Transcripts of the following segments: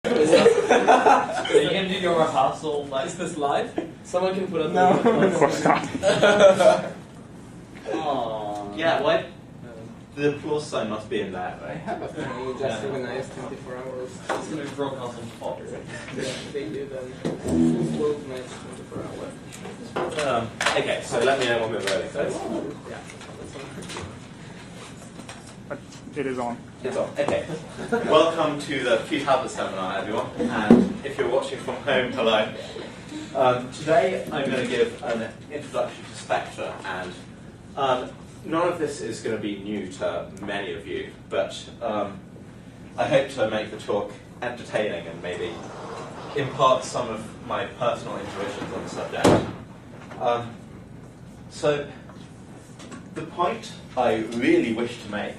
Are you going to do your rehearsal? Like, Is this live? Someone can put up No, the of course not. aww. Yeah, what? The applause sign must be in there, I right? have a thing, you just organize 24 hours. It's going to be broadcast on Fox. Yeah, they do then. Full world match 24 hours. Okay, so let me know when we're rolling. Yeah. But it is on. It's on. Okay. Welcome to the Pre-talbot seminar, everyone. And if you're watching from home, hello. Today I'm going to give an introduction to spectra, and none of this is going to be new to many of you, but I hope to make the talk entertaining and maybe impart some of my personal intuitions on the subject. So the point I really wish to make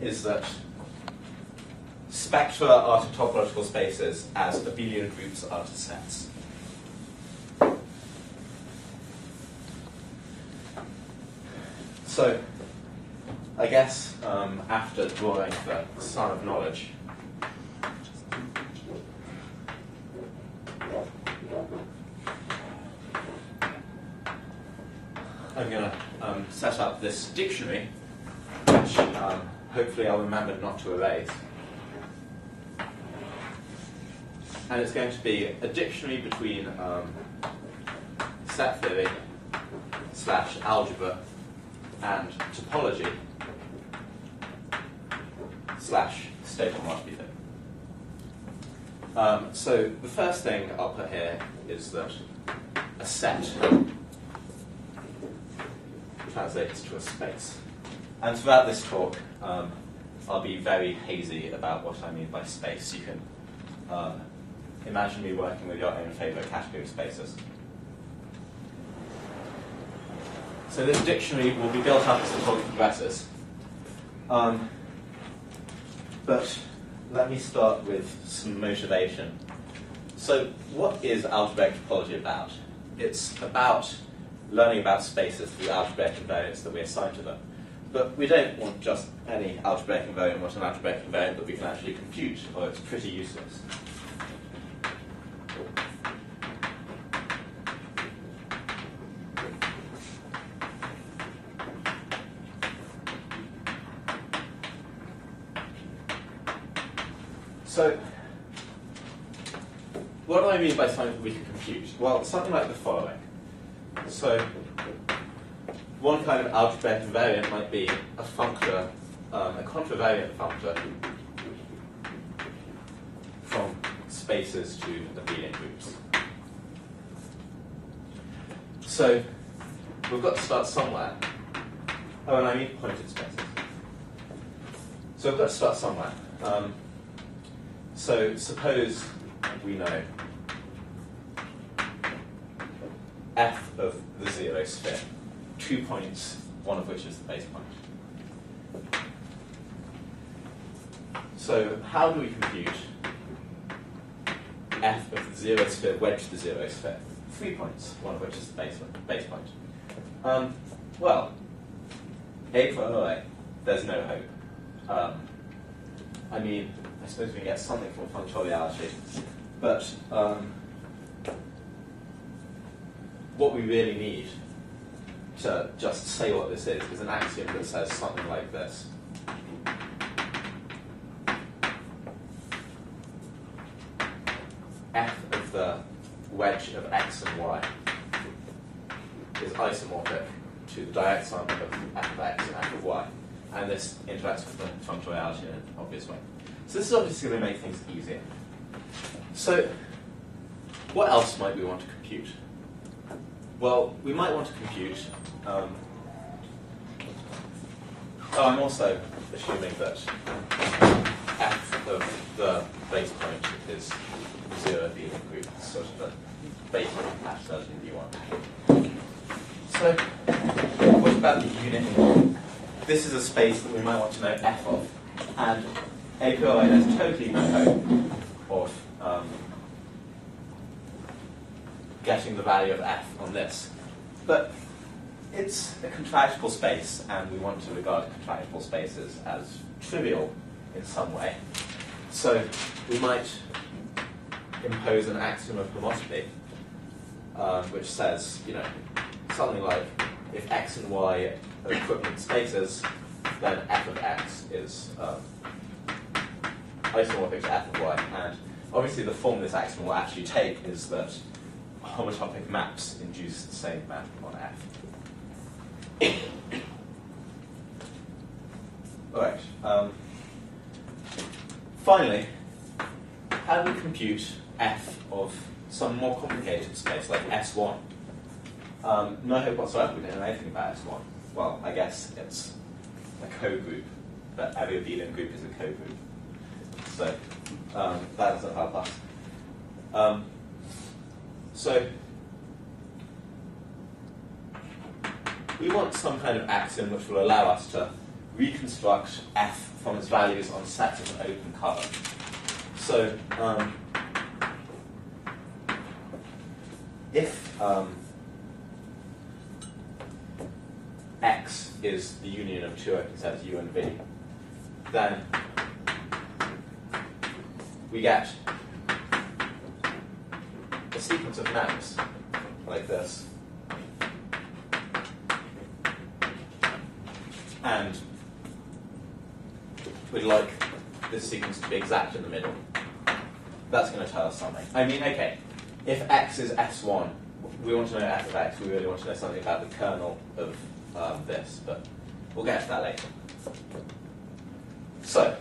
is that spectra are to topological spaces as abelian groups are to sets. So, I guess after drawing the sun of knowledge, I'm going to set up this dictionary, which hopefully I'll remember not to erase. And it's going to be a dictionary between set theory / algebra and topology / state homotopy theory. So the first thing I'll put here is that a set translates to a space. And throughout this talk, I'll be very hazy about what I mean by space. You can imagine me working with your own favorite category of spaces. So this dictionary will be built up as the talk progresses. But let me start with some motivation. So what is algebraic topology about? It's about learning about spaces through algebraic invariants that we assign to them. But we don't want just any algebraic invariant, we want an algebraic invariant that we can actually compute, or it's pretty useless. So, what do I mean by something that we can compute? Well, something like the following. So, one kind of algebraic invariant might be a functor, a contravariant functor from spaces to abelian groups. So, we've got to start somewhere. Oh, and I mean pointed spaces. So we've got to start somewhere. So suppose we know f of the zero sphere, 2 points, one of which is the base point. So how do we compute f of the zero sphere wedged the zero sphere? 3 points, one of which is the base point. Well, a priori, there's no hope. I mean, I suppose we can get something from functoriality, but what we really need to just say what this is an axiom that says something like this. F of the wedge of x and y is isomorphic to the direct sum of f of x and f of y. And this interacts with the functoriality in an obvious way. So this is obviously going to make things easier. So what else might we want to compute? Well, we might want to compute... I'm also assuming that f of the base point is 0 abelian group, sort of the base point of partiality that you want. So what about the unit? This is a space that we might want to know f of, and a priori there's totally no hope of getting the value of f on this. But it's a contractible space, and we want to regard contractible spaces as trivial in some way. So we might impose an axiom of homotopy, which says, something like, if x and y are equivalent spaces, then f of x is isomorphic to f of y. And obviously the form this axiom will actually take is that homotopic maps induce the same map on f. Alright. Finally, how do we compute f of some more complicated space, like S1? No hope whatsoever we don't know anything about S1. Well, I guess it's a cogroup, but every abelian group is a cogroup. So that doesn't help us. So we want some kind of axiom which will allow us to reconstruct f from its values on sets of an open cover. So if X is the union of two open sets U and V, then we get a sequence of maps like this. And we'd like this sequence to be exact in the middle. That's going to tell us something. I mean, okay, if X is S1, we want to know f of X, we really want to know something about the kernel of this, but we'll get to that later. So,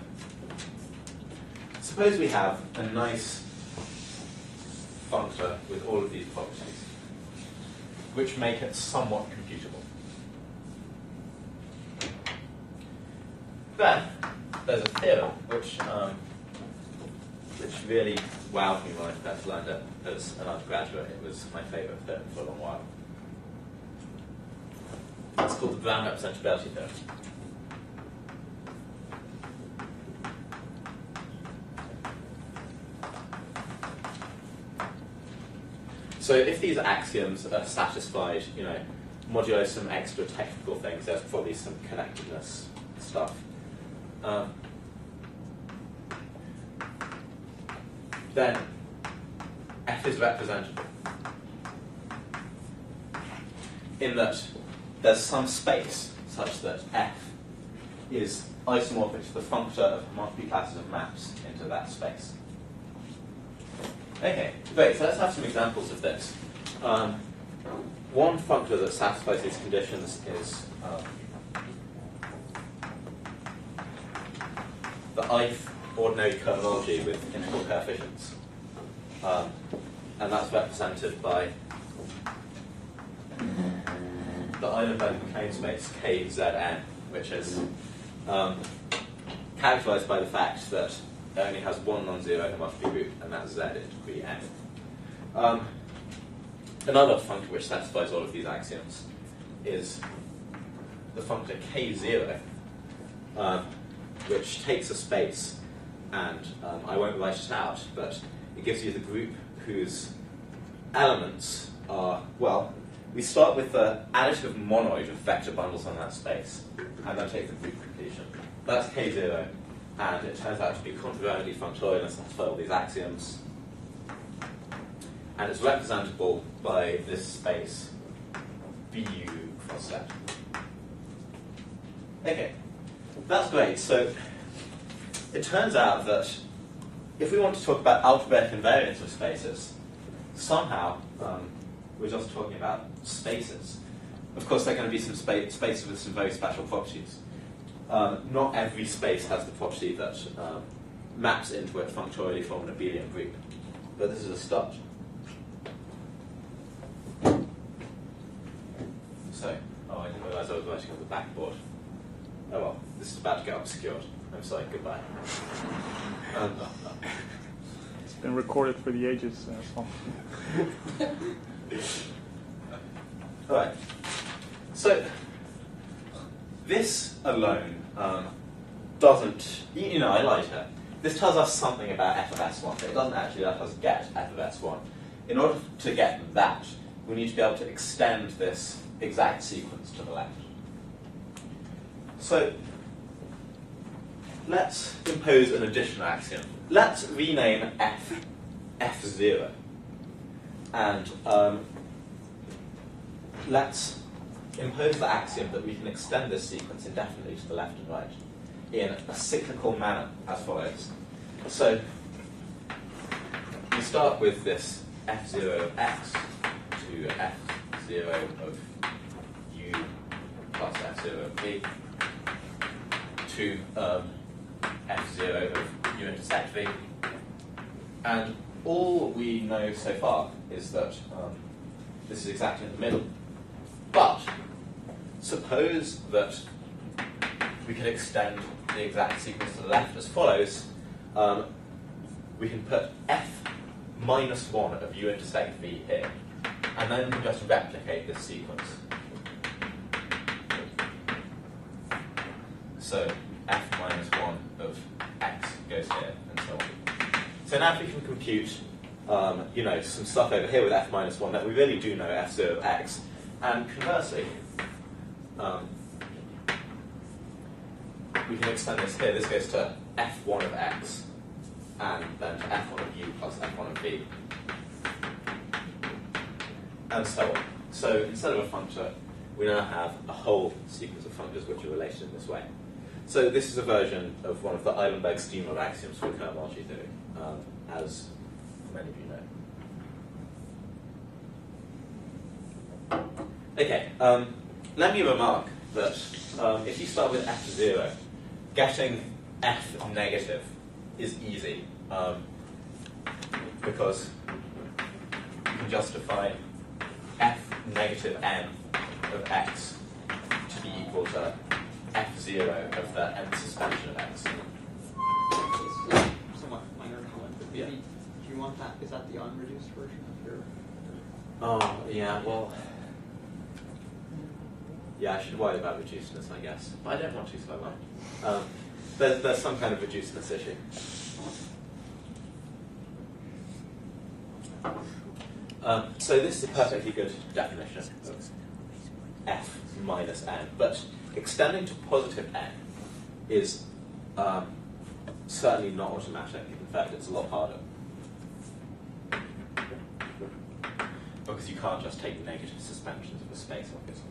suppose we have a nice functor with all of these properties, which make it somewhat computable. Then, there's a theorem which really wowed me when I first learned it as an undergraduate. It was my favourite theorem for a long while. It's called the Brown representability theorem. So if these axioms are satisfied, modulo some extra technical things, there's probably some connectedness stuff. Then f is representable in that there's some space such that f is isomorphic to the functor of homotopy classes of maps into that space. Okay, great, so let's have some examples of this. One functor that satisfies these conditions is the ith ordinary cohomology with integral coefficients. And that's represented by the Eilenberg-MacLean space KZN, which is characterized by the fact that it only has one non-zero homotopy group, and that's Z in degree n. Another functor which satisfies all of these axioms is the functor K0, which takes a space, and I won't write it out, but it gives you the group whose elements are, well, we start with the additive monoid of vector bundles on that space, and then take the group completion. That's K0, and it turns out to be contravariantly functorial and satisfy all these axioms. And it's representable by this space BU cross set. Okay, that's great. So it turns out that if we want to talk about algebraic invariance of spaces, somehow we're just talking about spaces. Of course, there are going to be some spaces with some very special properties. Not every space has the property that maps into it functorially from an abelian group, but this is a start. So, I didn't realise I was writing on the backboard. Oh well, this is about to get obscured. I'm sorry, goodbye. It's been recorded for the ages, Saul. Alright. So, this alone doesn't, I lied here. This tells us something about f of S1, but it doesn't actually let us get f of S1. In order to get that, we need to be able to extend this exact sequence to the left. So, let's impose an additional axiom. Let's rename f f0. And let's impose the axiom that we can extend this sequence indefinitely to the left and right in a cyclical manner as follows. So we start with this f0 of x to f0 of u plus f0 of v to f0 of u intersect v. And all we know so far is that this is exactly in the middle. But suppose that we can extend the exact sequence to the left as follows. We can put f minus 1 of u intersect v here, and then we can just replicate this sequence. So f minus 1 of x goes here, and so on. So now if we can compute some stuff over here with f minus 1, that we really do know f0 of x, and conversely, we can extend this here. This goes to f1 of x, and then to f1 of u plus f1 of v, and so on. So instead of a functor, we now have a whole sequence of functors which are related in this way. So this is a version of one of the Eilenberg-Steamroth axioms for the cohomology theory, as many of you know. Okay, let me remark that if you start with f0, getting f negative is easy, because you can justify f negative n of x to be equal to f0 of the nth suspension of x. Somewhat minor comment, but maybe, do you want that, is that the unreduced version of your... Oh, yeah, well... Yeah, I should worry about reducedness, I guess. But I don't want to, so I won't. There's some kind of reducedness issue. So this is a perfectly good definition of f minus n. But extending to positive n is certainly not automatic. In fact, it's a lot harder. Because you can't just take negative suspensions of a space, obviously.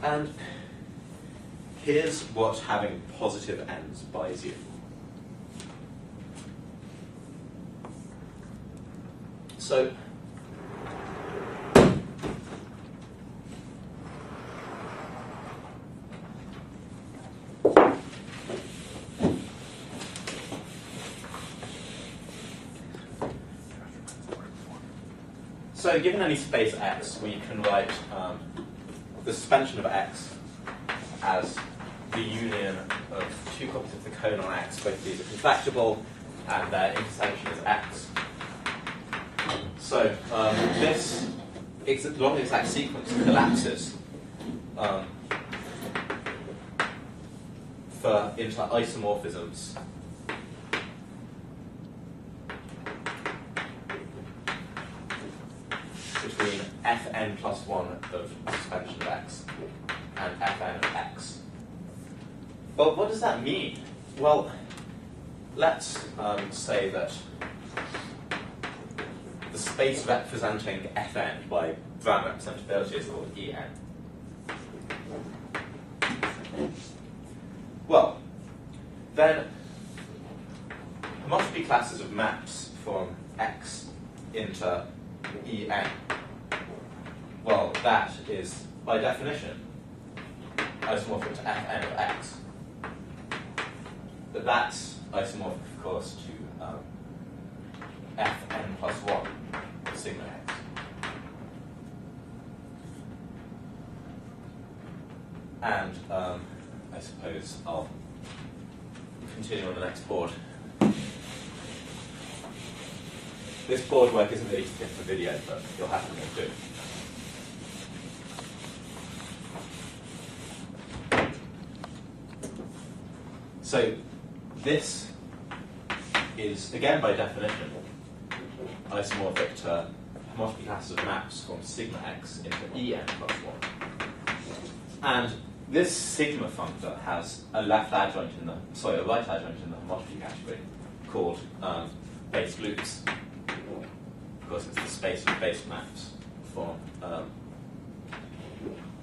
And here's what having positive n's buys you. So given any space x, we can write the suspension of x as the union of two copies of the cone on x. Both these are contractible, and their intersection is x. So this long exact sequence collapses into isomorphisms between fn plus 1 of suspension of x and fn of x. Well, what does that mean? Well, let's say that the space representing fn by Brown representability is called En. Well, then homotopy classes of maps from x into En. Well, that is, by definition, isomorphic to fn of x. But that's isomorphic, of course, to fn plus 1 of sigma x. And I suppose I'll continue on the next board. This board work isn't really fit for video, but you'll have to make do. So this is, again by definition, isomorphic to homotopy classes of maps from sigma x into En plus 1. And this sigma functor has a right adjoint in the homotopy category called base loops, because it's the space of base maps from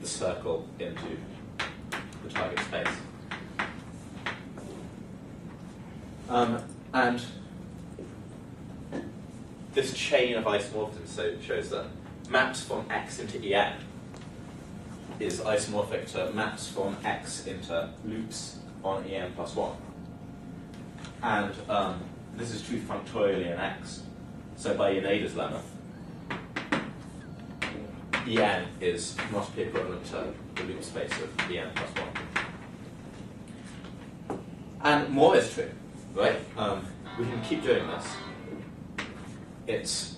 the circle into the target space. And this chain of isomorphisms shows that maps from X into En is isomorphic to maps from X into loops on En plus 1. And this is true functorially in X. So by Yoneda's lemma, En is homotopy equivalent to the loop space of En plus 1. And more is true, right? We can keep doing this. It's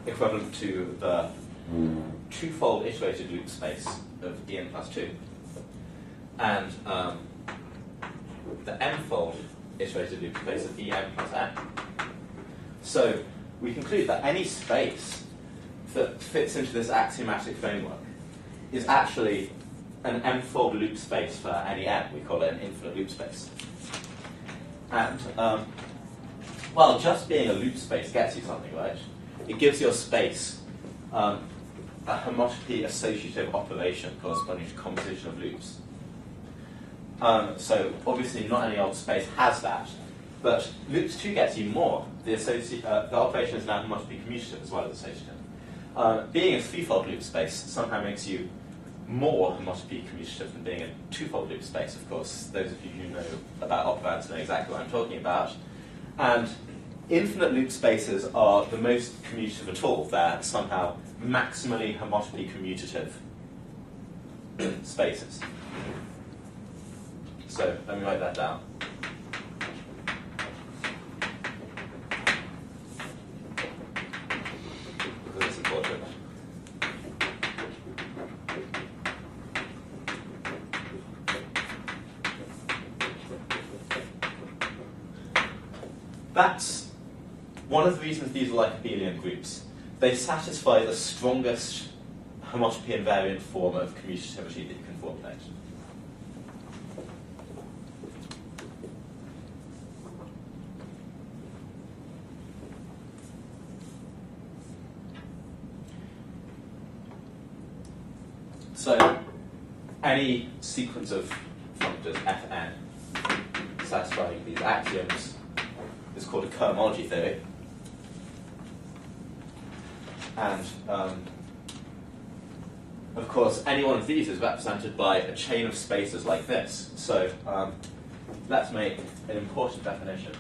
equivalent to the twofold iterated loop space of En plus 2. And the n-fold iterated loop space of En plus n. So we conclude that any space that fits into this axiomatic framework is actually an n-fold loop space for any n. We call it an infinite loop space. And, well, just being a loop space gets you something, right? It gives your space a homotopy associative operation corresponding to composition of loops. So obviously not any old space has that, but loops 2 gets you more. The operation is now homotopy commutative as well as associative. Being a threefold loop space somehow makes you more homotopy commutative than being a twofold loop space, of course. Those of you who know about operands know exactly what I'm talking about. And infinite loop spaces are the most commutative at all. They're somehow maximally homotopy commutative spaces. So let me write that down. Because it's important. That's one of the reasons these are like abelian groups. They satisfy the strongest homotopy invariant form of commutativity that you can formulate. So any sequence of functors Fn satisfying these axioms is called a cohomology theory. And of course, any one of these is represented by a chain of spaces like this. So let's make an important definition.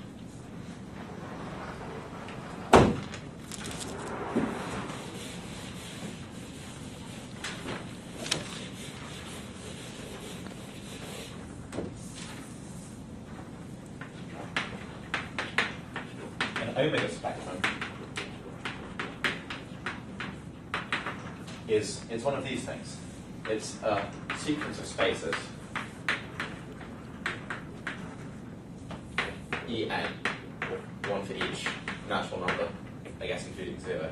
Omega spectrum is one of these things. It's a sequence of spaces En, one for each natural number, I guess including 0.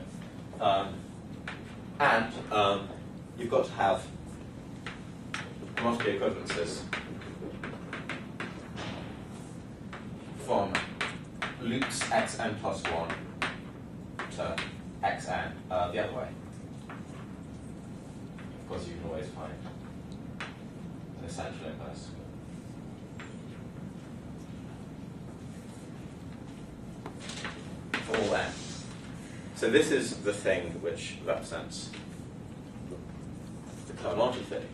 And you've got to have homotopy equivalences from loops xn plus 1 to xn the other way. Of course, you can always find an essential inverse. For all n. So this is the thing which represents the cohomology theory.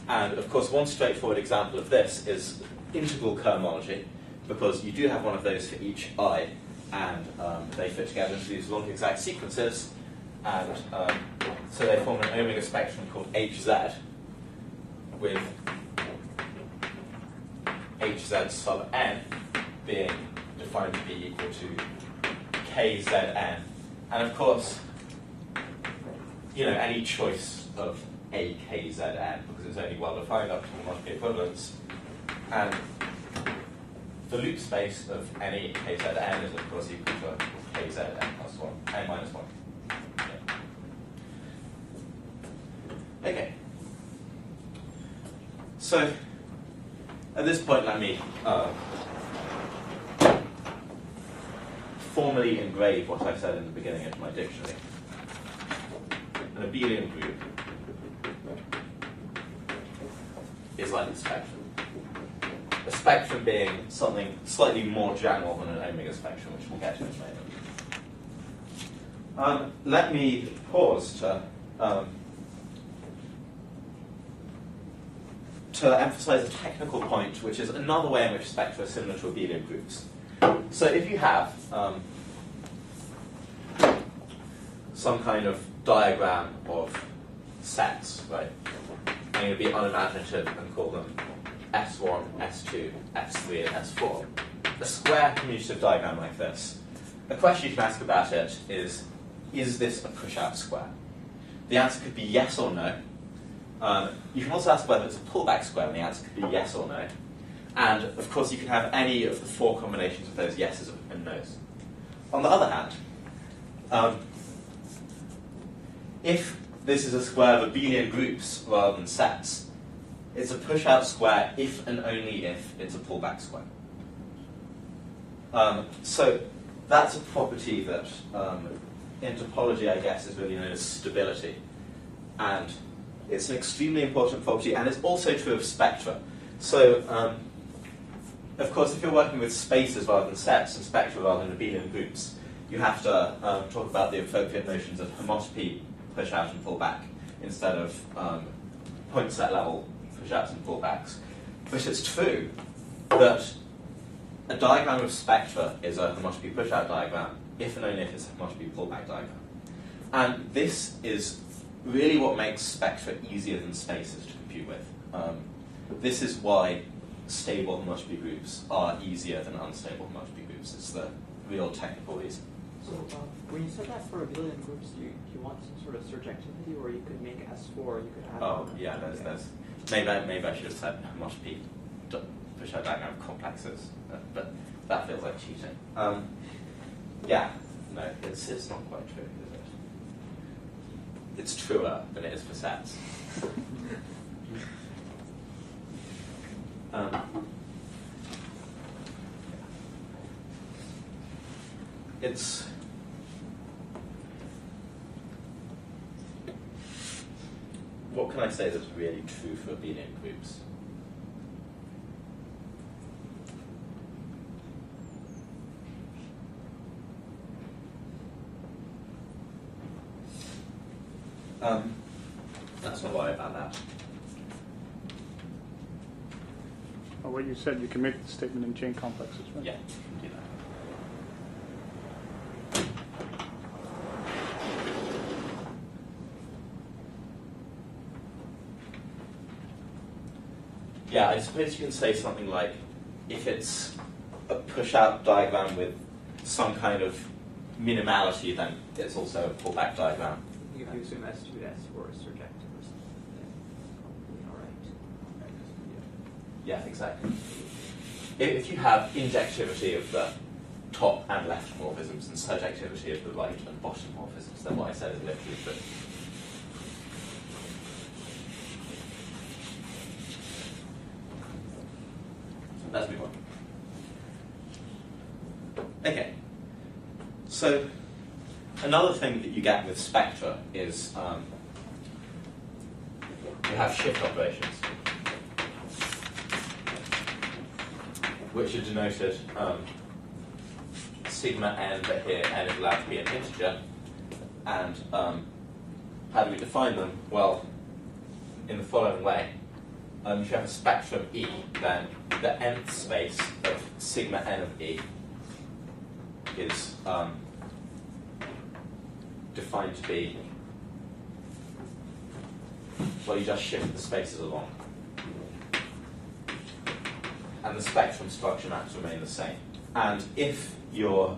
And of course, one straightforward example of this is integral cohomology, because you do have one of those for each I, and they fit together into these long exact sequences, and so they form an omega spectrum called Hz, with Hz sub n being defined to be equal to Kzn. And of course, you know, any choice of a Kzn, because it's only well defined up to homotopy equivalence, and the loop space of any Kzn is of course equal to Kzn plus 1, n minus 1. Okay. So, at this point, let me formally engrave what I said in the beginning into my dictionary. An abelian group is like a spectrum. A spectrum being something slightly more general than an omega spectrum, which we'll get to in a moment. Let me pause to emphasize a technical point, which is another way in which spectra are similar to abelian groups. So if you have some kind of diagram of sets, right? I'm going to be unimaginative and call them S1, S2, S3, and S4. A square commutative diagram like this. The question you can ask about it is this a push-out square? The answer could be yes or no. You can also ask whether it's a pullback square, and the answer could be yes or no. And of course, you can have any of the four combinations of those yeses and nos. On the other hand, if this is a square of abelian groups rather than sets, it's a push-out square if and only if it's a pullback square. So that's a property that in topology, I guess, is really known as stability. And it's an extremely important property, and it's also true of spectra. So, of course, if you're working with spaces rather than sets and spectra rather than abelian groups, you have to talk about the appropriate notions of homotopy, push-out and pullback, instead of point set level push-outs and pullbacks. But it's true that a diagram of spectra is a homotopy push-out diagram if and only if it's a homotopy pullback diagram. And this is really what makes spectra easier than spaces to compute with. This is why stable homotopy groups are easier than unstable homotopy groups. It's the real technical reason. So when you said that for abelian groups, you want some sort of surjectivity, or you could make S4, you could add... Oh, yeah, there's maybe I should have said homotopy push-out diagram of complexes, but that feels like cheating. Yeah, no, it's not quite true, is it? It's truer than it is for sets. It's what can I say that's really true for abelian groups? Let's not worry about that. Or what you said, you can make the statement in chain complexes, right? Yeah, you can do that. Yeah, I suppose you can say something like, if it's a push-out diagram with some kind of minimality, then it's also a pullback diagram. If you assume S2 to S4 is surjective or something, then it's probably all right. Yeah, exactly. If you have injectivity of the top and left morphisms and surjectivity of the right and bottom morphisms, then what I said is literally true. Let's move on. Okay. So another thing that you get with spectra is you have shift operations, which are denoted sigma n, but here n is allowed to be an integer. And how do we define them? Well, in the following way. If you have a spectrum E, then the nth space of sigma n of E is defined to be, well, you just shift the spaces along. And the spectrum structure maps remain the same. And if you're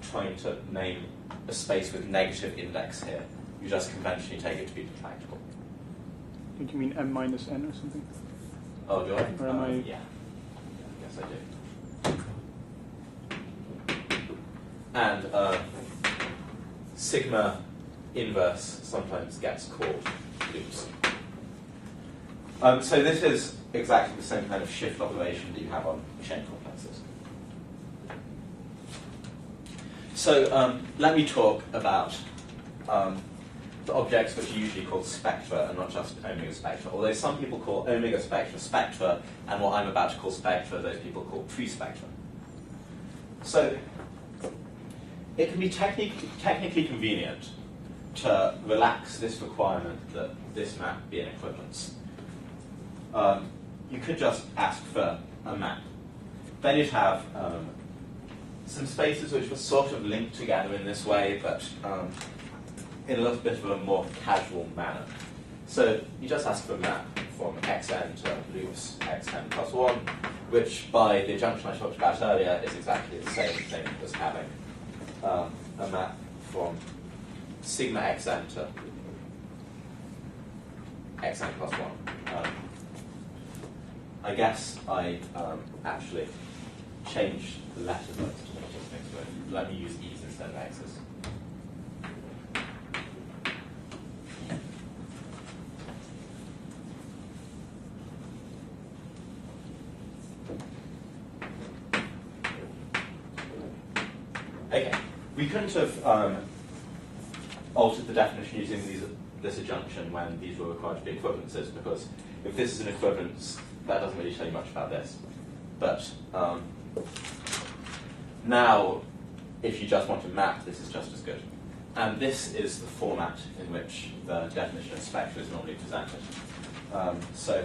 trying to name a space with negative index here, you just conventionally take it to be detractable. Did you mean m minus n or something? Oh, do I? Or am I... Yeah. I guess I do. And sigma inverse sometimes gets called loops. So this is exactly the same kind of shift operation that you have on chain complexes. So let me talk about the objects which are usually called spectra and not just omega spectra. Although some people call omega spectra spectra, and what I'm about to call spectra, those people call pre-spectra. So it can be technically convenient to relax this requirement that this map be an equivalence. You could just ask for a map. Then you'd have some spaces which were sort of linked together in this way, but in a little bit of a more casual manner. So you just ask for a map from xn to loops xn plus 1, which by the junction I talked about earlier is exactly the same thing as having a map from sigma xn to xn plus 1. I guess I actually changed the letter notes to make things good. Let me use e's instead of x's. Okay, we couldn't have altered the definition using this adjunction when these were required to be equivalences, because if this is an equivalence, that doesn't really tell you much about this. But now, if you just want to map, this is just as good. And this is the format in which the definition of spectra is normally presented. So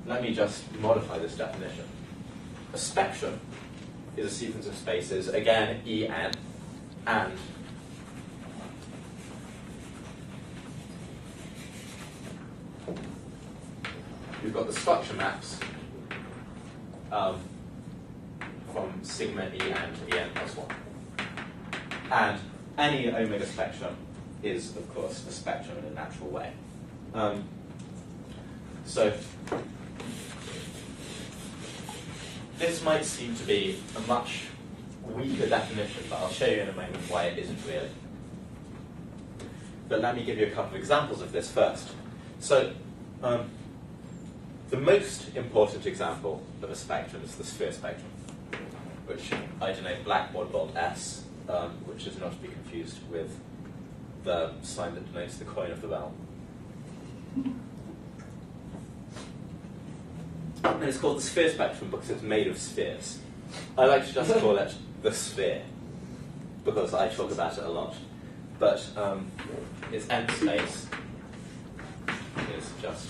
let me just modify this definition. A spectrum is a sequence of spaces, again, En, and we've got the structure maps from sigma En to En plus 1. And any omega spectrum is, of course, a spectrum in a natural way. So this might seem to be a much weaker definition, but I'll show you in a moment why it isn't really. But let me give you a couple of examples of this first. So the most important example of a spectrum is the sphere spectrum, which I denote blackboard bold S, which is not to be confused with the sign that denotes the coin of the realm. And it's called the sphere spectrum because it's made of spheres. I like to just call it the sphere, because I talk about it a lot. But its nth space is just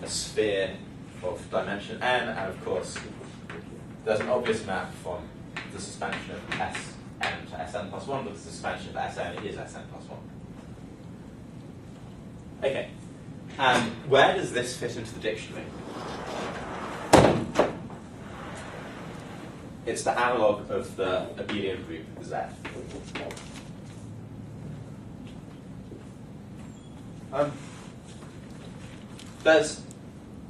a sphere of dimension n, and of course, there's an obvious map from the suspension of Sn to Sn plus 1, because the suspension of Sn is Sn plus 1. Okay, and where does this fit into the dictionary? It's the analog of the abelian group Z. There's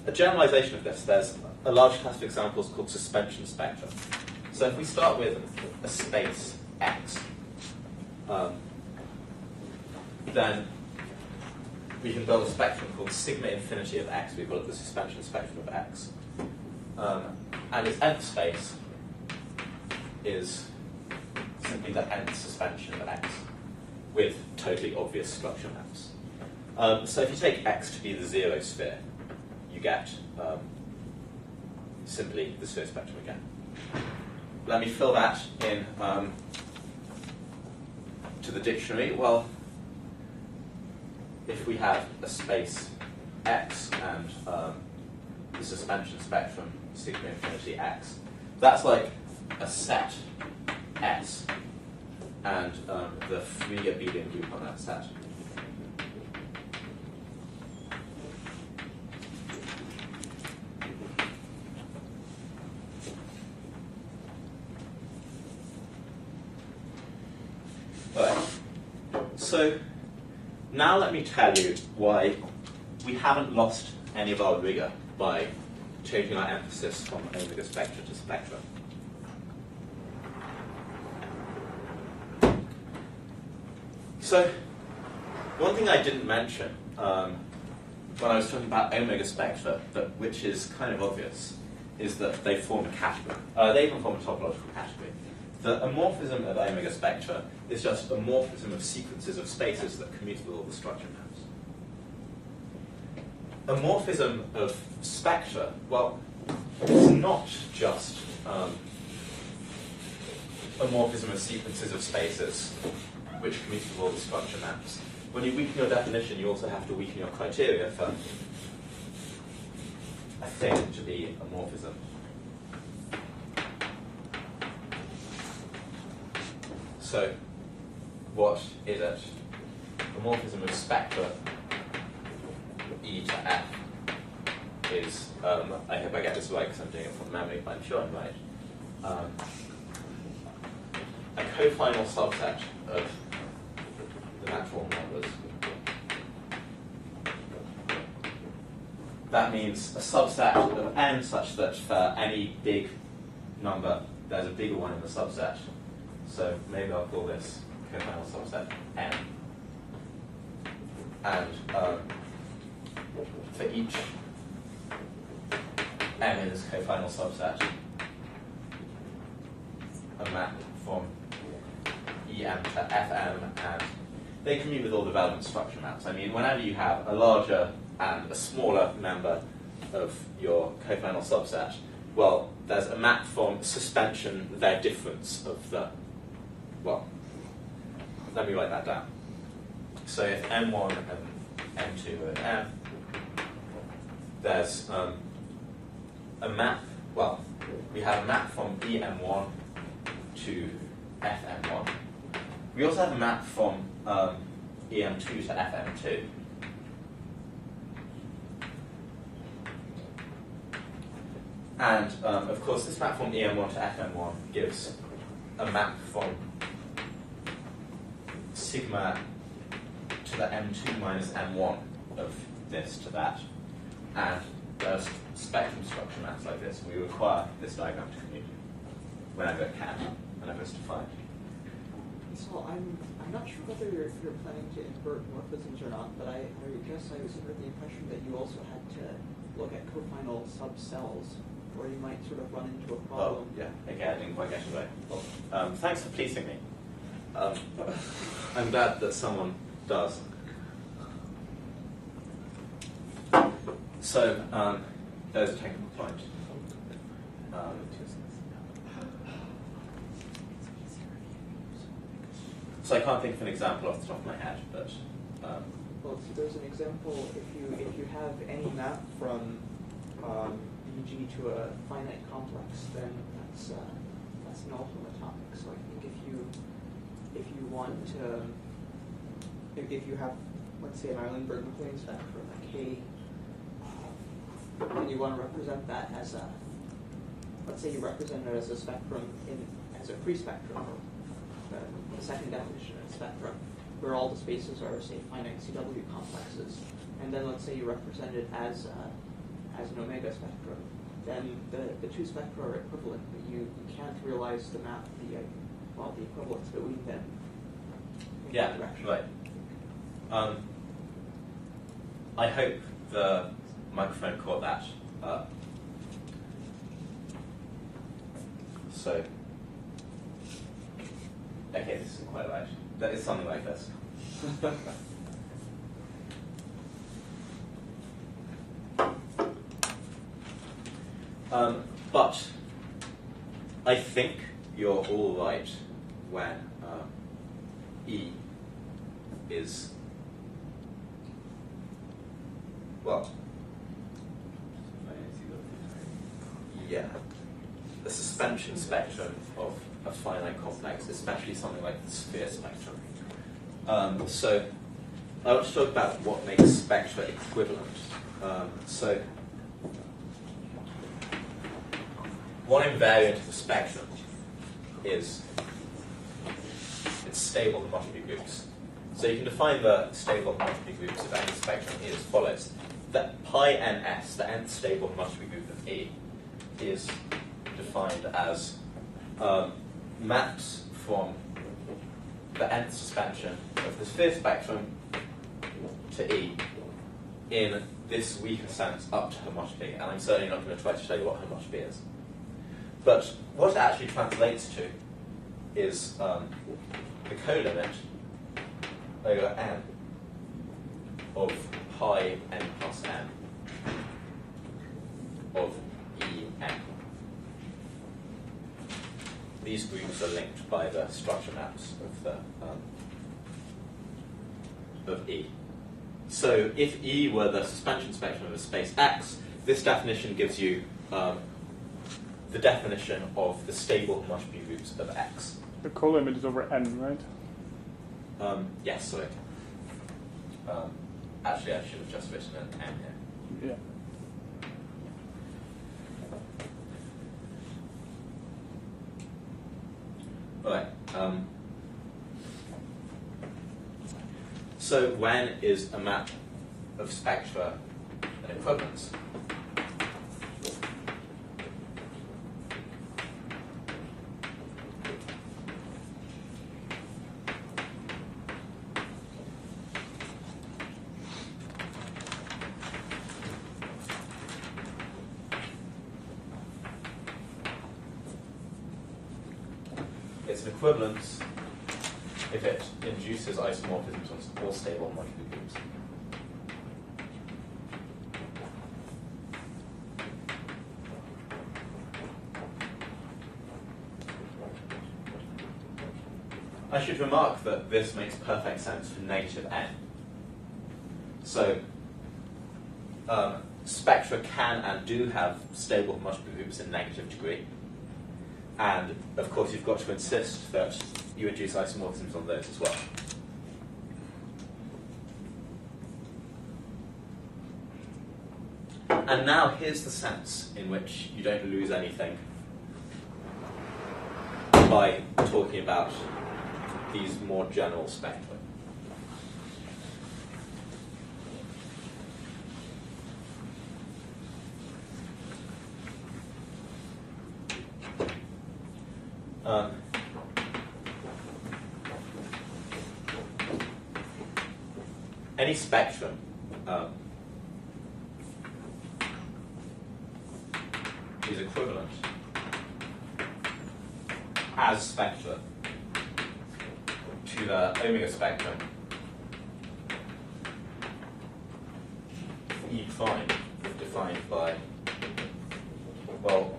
a generalization of this. There's a large class of examples called suspension spectra. So if we start with a space X, then we can build a spectrum called sigma infinity of X. We call it the suspension spectrum of X. And its nth space is simply the nth suspension of X with totally obvious structure maps. So if you take X to be the zero sphere, you get simply the sphere spectrum again. Let me fill that in to the dictionary. Well, if we have a space X and the suspension spectrum sigma infinity X, that's like a set S and the free abelian group on that set. Right. So now let me tell you why we haven't lost any of our rigor by changing our emphasis from omega spectra to spectra. So one thing I didn't mention when I was talking about omega spectra, which is kind of obvious, is that they form a category. They even form a topological category. The amorphism of omega spectra is just a morphism of sequences of spaces that commute with all the structure maps. A morphism of spectra, well, it's not just a morphism of sequences of spaces which commute with all the structure maps. When you weaken your definition, you also have to weaken your criteria for a thing to be a morphism. So, what is it? The morphism of spectra E to F is, I hope I get this right because I'm doing it from memory, but I'm sure I'm right, a cofinal subset of the natural numbers. That means a subset of n such that for any big number, there's a bigger one in the subset. So maybe I'll call this cofinal subset n. And for each n in this cofinal subset, a map from EM to FM, and they commute with all the relevant structure maps. I mean, whenever you have a larger and a smaller member of your cofinal subset, well, there's a map from suspension, their difference of the, well, let me write that down. So if M1 and M2 are in M, there's a map, well, we have a map from EM1 to FM1. We also have a map from EM2 to FM2. And of course, this map from EM1 to FM1 gives a map from sigma to the M2 minus M1 of this to that. And there's spectrum structure maps like this. We require this diagram to commute whenever it can, whenever it's defined. So I'm not sure whether you're planning to invert morphisms or not, but I guess I was under the impression that you also had to look at cofinal subcells, or you might sort of run into a problem. Oh, yeah. Okay, I didn't quite get it right. Well, thanks for pleasing me. I'm glad that someone does. So, there's a technical point. So I can't think of an example off the top of my head, but well, so there's an example. If you have any map from BG to a finite complex, then that's null homotopic. So I think if you want to, if you have, let's say, an Eilenberg-MacLane spectrum, a K, and you want to represent that as a, let's say you represent it as a spectrum as a pre-spectrum, or the second definition of spectrum, where all the spaces are, say, finite CW complexes, and then let's say you represent it as an omega spectrum, then the two spectra are equivalent, but you can't realize the map, the equivalence between them. yeah, right. I hope the microphone caught that. So, okay, this isn't quite right. That is something like this. But I think you're all right when E is, well, yeah, the suspension spectrum of a finite complex, especially something like the sphere spectrum. So I want to talk about what makes spectra equivalent. So one invariant of the spectrum is its stable homotopy groups. So you can define the stable homotopy groups of any spectrum E as follows. That pi ns, the nth stable homotopy group of E, is defined as maps from the nth suspension of the sphere spectrum to E in this weaker sense up to homotopy, and I'm certainly not going to try to show you what homotopy is. But what it actually translates to is the colimit over n of pi n plus n of En. These groups are linked by the structure maps of E. So if E were the suspension spectrum of a space X, this definition gives you the definition of the stable homotopy groups of X. The colimit is over n, right? Yes, sorry. Actually, I should have just written an n here. Yeah. Right. So when is a map of spectra an equivalence? It's an equivalence if it induces isomorphisms on all stable homotopy groups. I should remark that this makes perfect sense for negative n. So spectra can and do have stable homotopy groups in negative degree. And, of course, you've got to insist that you induce isomorphisms on those as well. And now here's the sense in which you don't lose anything by talking about these more general spectra. Any spectrum is equivalent as spectra to the omega spectrum E prime defined by, well,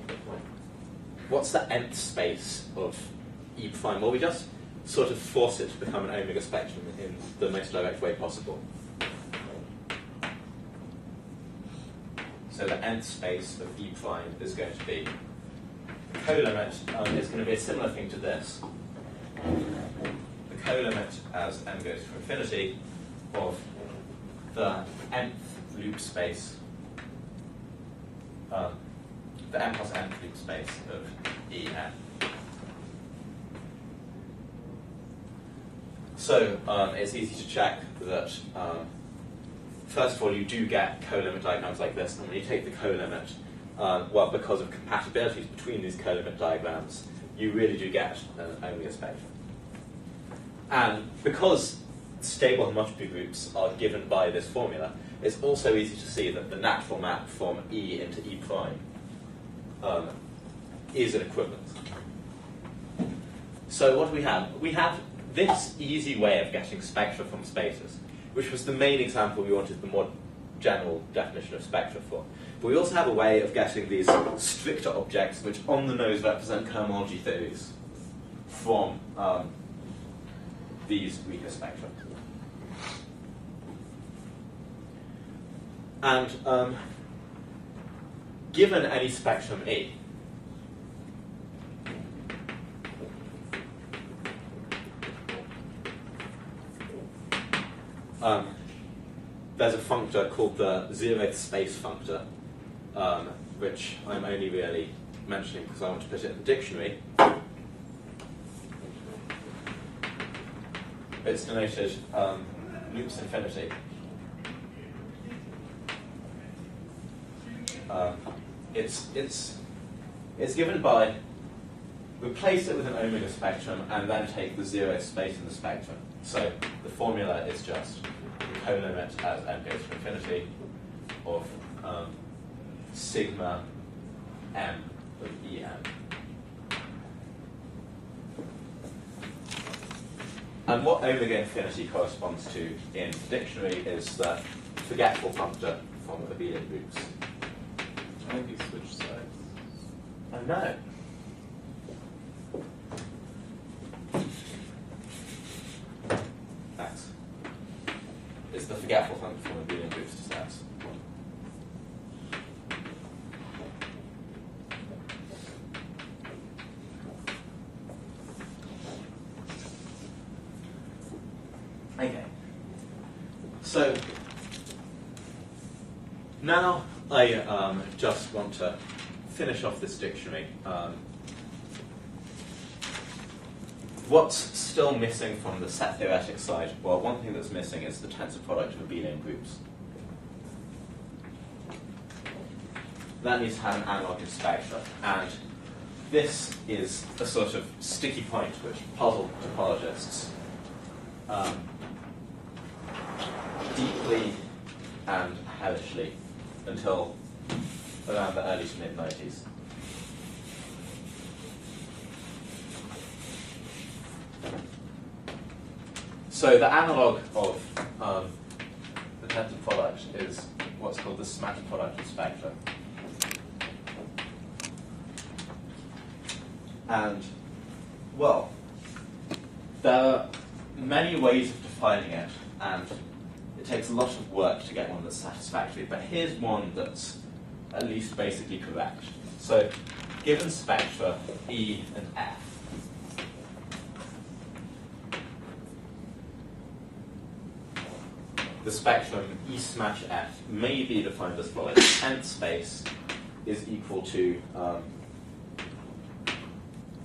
what's the nth space of E prime? Well, we just sort of force it to become an omega spectrum in the most direct way possible. So the nth space of E prime is going to be the colimit. It's going to be a similar thing to this. The colimit as n goes to infinity of the nth loop space, the n plus nth loop space of En. So it's easy to check that, first of all, you do get colimit diagrams like this, and when you take the colimit, well, because of compatibilities between these colimit diagrams, you really do get an omega spectrum. And because stable homotopy groups are given by this formula, it's also easy to see that the natural map from E into E prime is an equivalence. So what do we have? We have this easy way of getting spectra from spaces, which was the main example we wanted the more general definition of spectra for. But we also have a way of getting these stricter objects, which on the nose represent cohomology theories, from these weaker spectra. And given any spectrum E, there's a functor called the zeroth space functor, which I'm only really mentioning because I want to put it in the dictionary. It's denoted loops infinity. It's given by, replace it with an omega spectrum and then take the zeroth space in the spectrum. So the formula is just the colimit as n goes to infinity of sigma m of En. And what omega infinity corresponds to in the dictionary is the forgetful functor from abelian groups. I think you switched sides. Oh no. X. It's the forgetful functor from abelian groups to sets. Okay. So now I just want to finish off this dictionary. What's still missing from the set theoretic side? Well, one thing that's missing is the tensor product of abelian groups. That needs to have an analog in spectra, and this is a sort of sticky point which puzzled topologists deeply and hellishly until around the early to mid-90s. So the analog of the tensor product is what's called the smash product of spectra. And, well, there are many ways of defining it, and it takes a lot of work to get one that's satisfactory, but here's one that's at least basically correct. So, given spectra E and F, the spectrum E smash F may be defined as follows. Nth space is equal to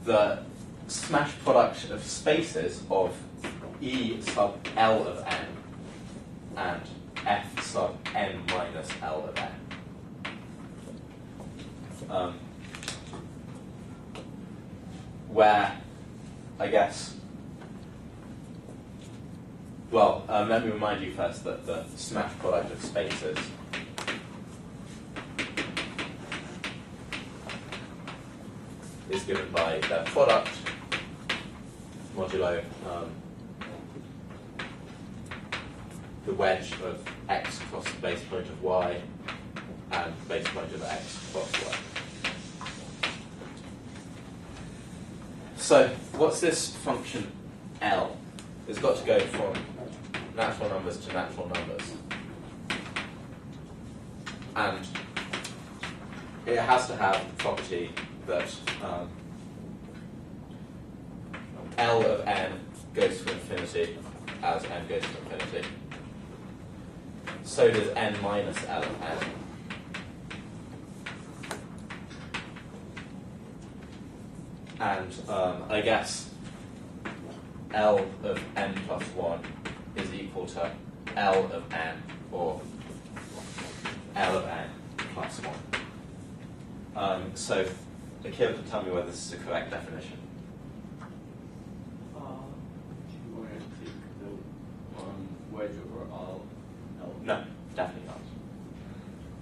the smash product of spaces of E sub L of n and F sub n minus L of n. Where, I guess, well, let me remind you first that the smash product of spaces is given by their product modulo the wedge of x across the base point of y and the base point of x across y. So, what's this function L? It's got to go from natural numbers to natural numbers. And it has to have the property that L of n goes to infinity as n goes to infinity. So does n minus L of n. And I guess L of n plus 1 is equal to L of n, or L of n plus 1. So Akira can tell me whether this is a correct definition. Do you want to take the wedge over all? No, definitely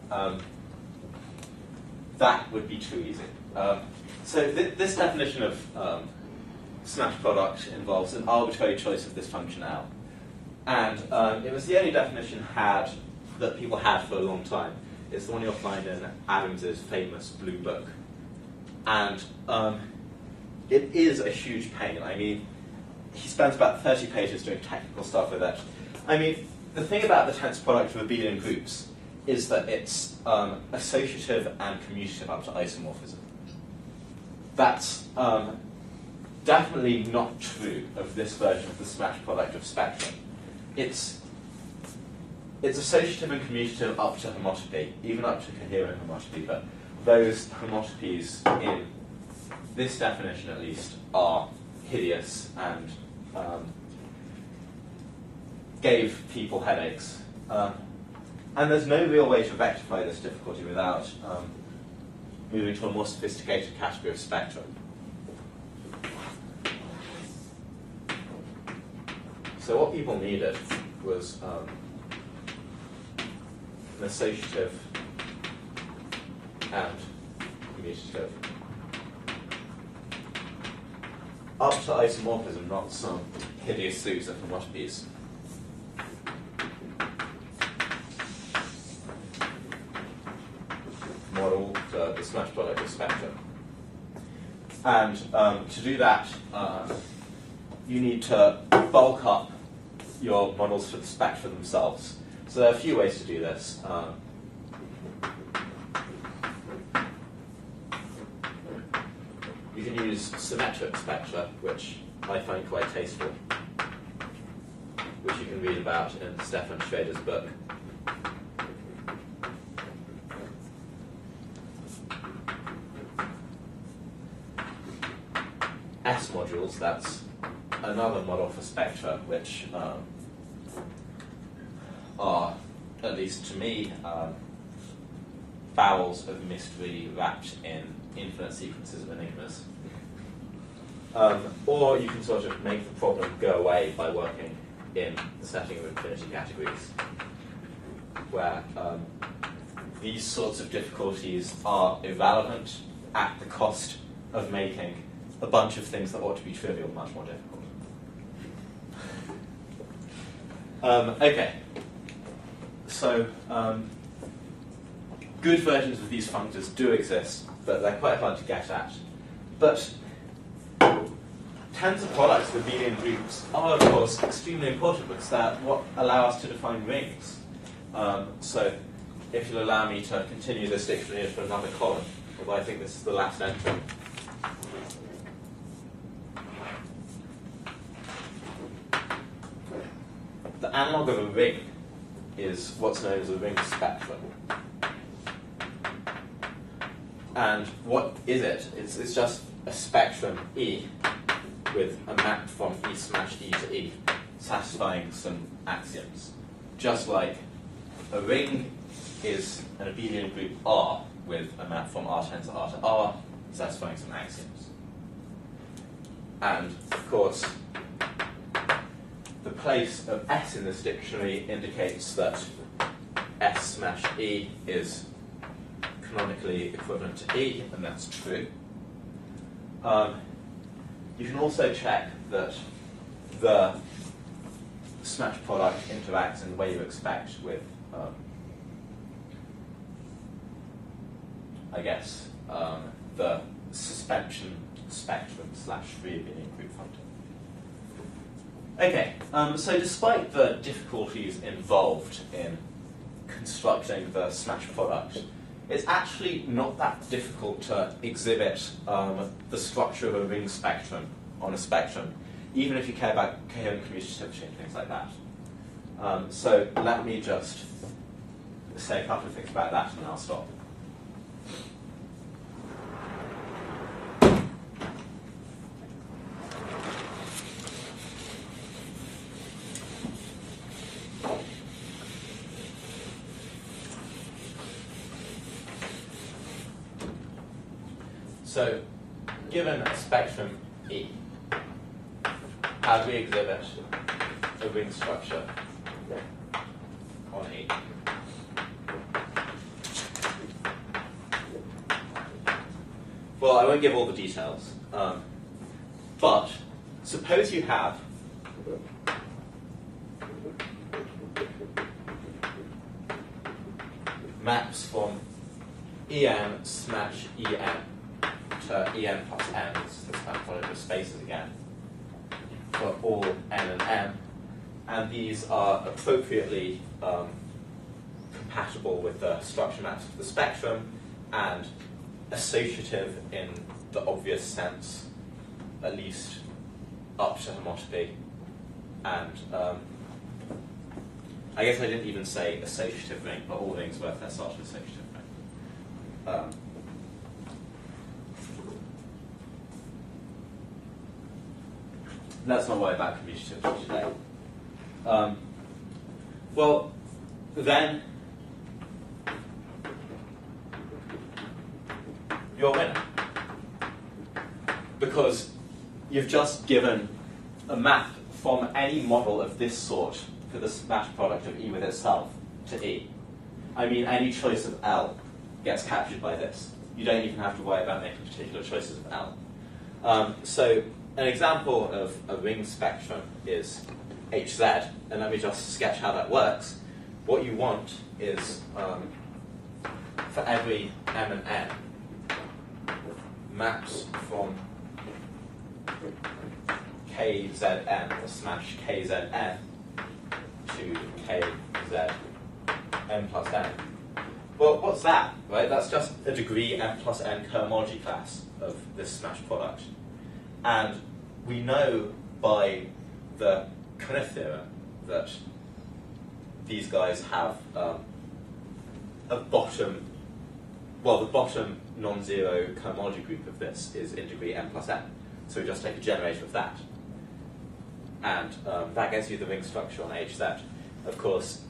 not. That would be too easy. So this definition of smash product involves an arbitrary choice of this function L. And it was the only definition that people had for a long time. It's the one you'll find in Adams's famous blue book. And it is a huge pain. I mean, he spends about 30 pages doing technical stuff with it. I mean, the thing about the tensor product of abelian groups is that it's associative and commutative up to isomorphism. That's definitely not true of this version of the smash product of spectrum. It's associative and commutative up to homotopy, even up to coherent homotopy, but those homotopies in this definition at least are hideous and gave people headaches. And there's no real way to rectify this difficulty without moving to a more sophisticated category of spectrum. So what people needed was an associative and commutative up to isomorphism, not some hideous suits of homotopies. Model the smash product of spectra. And to do that, you need to bulk up your models for the spectra themselves. So there are a few ways to do this. You can use symmetric spectra, which I find quite tasteful, which you can read about in Stefan Schrader's book. S modules, that's another model for spectra, which are, at least to me, barrels of mystery wrapped in infinite sequences of enigmas. Or you can sort of make the problem go away by working in the setting of infinity categories, where these sorts of difficulties are irrelevant at the cost of making a bunch of things that ought to be trivial much more difficult. Okay, so good versions of these functors do exist, but they're quite hard to get at. But tensor products with abelian groups are, of course, extremely important because they're what allow us to define rings. So if you'll allow me to continue this dictionary into another column, although I think this is the last entry. The analog of a ring is what's known as a ring spectrum. And what is it? It's just a spectrum E with a map from E smash E to E, satisfying some axioms. Just like a ring is an abelian group R with a map from R tensor R to R, satisfying some axioms. And, of course, the place of S in this dictionary indicates that S smash E is canonically equivalent to E, and that's true. You can also check that the smash product interacts in the way you expect with, I guess, the suspension spectrum slash free abelian group functor. Okay, so despite the difficulties involved in constructing the smash product, it's actually not that difficult to exhibit the structure of a ring spectrum on a spectrum, even if you care about coherent commutativity and things like that. So let me just say a couple of things about that and I'll stop. So, given a spectrum E, how do we exhibit a ring structure on E? Well, I won't give all the details, but suppose you have maps from En smash En to En plus n, this kind of product of spaces again, for all n and m, and these are appropriately compatible with the structure maps of the spectrum and associative in the obvious sense, at least up to homotopy. And I guess I didn't even say associative ring, but all rings worth their sort of associative ring. Let's not worry about commutativity today. Well, then you're a winner. Because you've just given a map from any model of this sort for the smash product of E with itself to E. I mean any choice of L gets captured by this. You don't even have to worry about making particular choices of L. So an example of a ring spectrum is HZ, and let me just sketch how that works. What you want is, for every M and N, maps from KZN or smash KZN to KZN plus N. Well, what's that, right? That's just a degree M plus N cohomology class of this smash product. And we know by the Knuth theorem that these guys have a bottom, well, the bottom non-zero cohomology group of this is in degree M plus N. So we just take a generator of that. And that gets you the ring structure on HZ. Of course,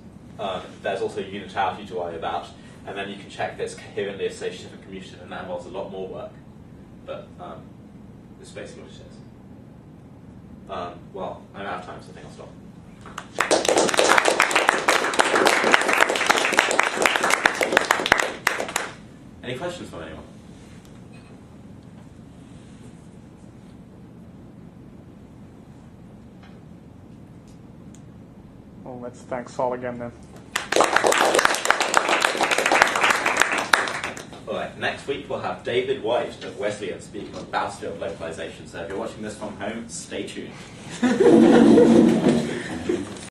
there's also unitarity to worry about, and then you can check that it's coherently associative and commutative, and that involves a lot more work. But it's basically what it is. Well, I'm out of time, so I think I'll stop. Any questions from anyone? Well, let's thank Saul again then. Alright, next week we'll have David White of Wesleyan speaking on boundary localization. So if you're watching this from home, stay tuned.